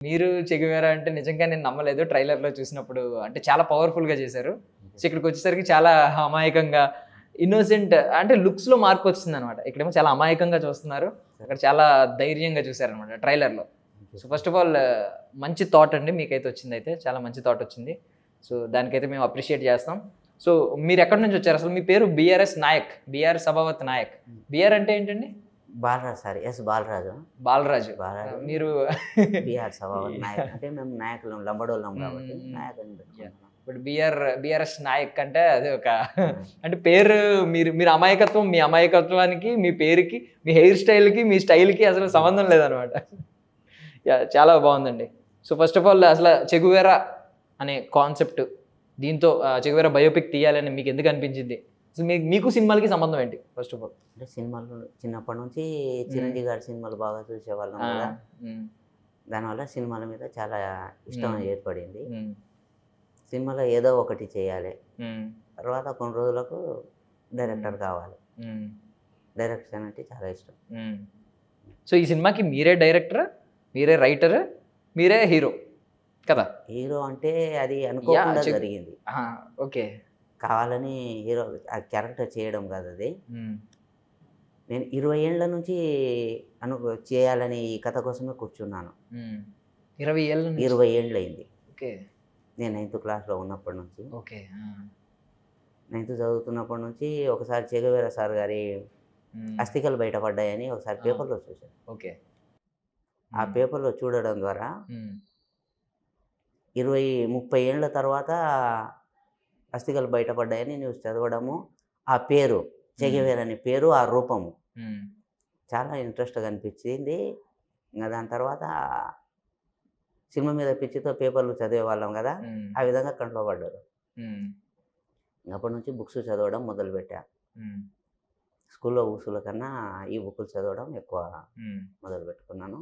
మీరు 'చెగువేరా' అంటే నిజంగా నేను నమ్మలేదు ట్రైలర్‌లో చూసినప్పుడు. అంటే చాలా పవర్‌ఫుల్‌గా చేశారు. సో, ఇక్కడికొచ్చేసరికి చాలా అమాయకంగా, ఇన్నోసెంట్ అంటే లుక్స్‌లో మార్పొచ్చేసిందనమాట. ఇక్కడేమో చాలా అమాయకంగా చూస్తున్నారు. అక్కడ చాలా ధైర్యంగా చూసారనమాట ట్రైలర్‌లో. సో, ఫస్ట్ ఆఫ్ ఆల్ మంచి థాట్ అండి మీకైతే వచ్చిందైతే. చాలా మంచి థాట్ వచ్చింది. సో, దానికైతే మేము అప్రిషియేట్ చేస్తాం. సో, మీరెక్కడి నుంచొచ్చారు? అసలు మీ పేరు BRS Nayak. BR Sabavath Nayak. BR అంటే ఏంటండి? బాలరాజు సార్. బాలరాజు. బాలరాజు. బాలరాజు. మీరు బీఆర్ సభావత్ నాయక్. అంటే మేము నాయకులం, లంబడోళ్ళం కాబట్టి హ్మ్. నాయక్ అని యాహ్! పెట్టుకున్నాం. ఇప్పుడు బీఆర్ఎస్ నాయక్ అంటే అది ఒక అంటే పేరు మీరు మీరు అమాయకత్వం, మీ అమాయకత్వానికి, మీ పేరుకి, మీ హెయిర్ స్టైల్‌కి, మీ స్టైల్‌కి అసలు సంబంధం లేదనమాట. యాహ్! చాలా బావుందండి. సో, ఫస్ట్ ఆఫ్ ఆల్ అసల 'చెగువేరా' అనే కాన్సెప్ట్ దీంతో 'చెగువేరా' బయోపిక్ తీయాలని మీకెందుకు అనిపించింది? అసలు మీకు సినిమాలకి సంబంధం ఏంటి ఫస్ట్ ఆఫ్ ఆల్? అంటే సినిమాలు చిన్నప్పటి నుంచి హ్మ్. చిరంజీవి గారి సినిమాలు బాగా చూసేవాళ్ళం ఆ! కదా! హ్మ్. దానివల్ల సినిమాల మీద చాలా ఇష్టం హ్మ్. ఏర్పడింది. హ్మ్. సినిమాలో ఏదో ఒకటి చేయాలి. హ్మ్. తర్వాత కొన్ని రోజులకు హ్మ్. డైరెక్టర్ కావాలి. హ్మ్. డైరెక్షన్ అంటే చాలా ఇష్టం. హ్మ్. సో, ఈ సినిమాకి మీరే డైరెక్టరా? మీరే రైటరా? మీరే హీరో కదా! హీరో అంటే అది యాహ్! అనుకోకుండా జరిగింది. ఆహా! ఓకే. కావాలని హీరో ఆ క్యారెక్టర్ చేయడం కాదది. హ్మ్. నేను 20 ఏండ్ల నుంచి చేయాలని ఈ కథ కోసమే కూర్చున్నాను. హ్మ్. 20 ఏళ్ల నుంచి. 20 ఏండ్లయింది. ఓకే. నేను నైన్త్ క్లాస్‌లో ఉన్నప్పటి నుంచి. ఓకే. ఆ! నైన్త్ చదువుతున్నప్పటి నుంచి ఒకసారి 'చెగువేరా' సార్ గారి హ్మ్. అస్థికలు బయటపడ్డాయని ఒకసారి ఆ! పేపర్‌లో చూశాను. ఓకే. ఆ హ్మ్. పేపర్‌లో చూడడం ద్వారా హ్మ్. 20, 30 ఏండ్ల తర్వాత అస్థికలు బయటపడ్డాయని న్యూస్ చదవడము, ఆ పేరు హ్మ్. 'చెగువేరా' అనే పేరు, ఆ రూపము హ్మ్. చాలా ఇంట్రెస్ట్‌గా అనిపించింది. ఇంగ దాని తర్వాత సినిమా మీద పిచ్చితో పేపర్‌లు చదివేవాళ్ళం గదా! హ్మ్. ఆ విధంగా కంట్లో పడ్డారు. హ్మ్. అప్పటి నుంచి బుక్స్ చదవడం మొదలుపెట్టా. హ్మ్. స్కూల్లో బుక్స్‌ల కన్నా ఈ బుక్కులు చదవడం ఎక్కువ హ్మ్. మొదలుపెట్టుకున్నాను.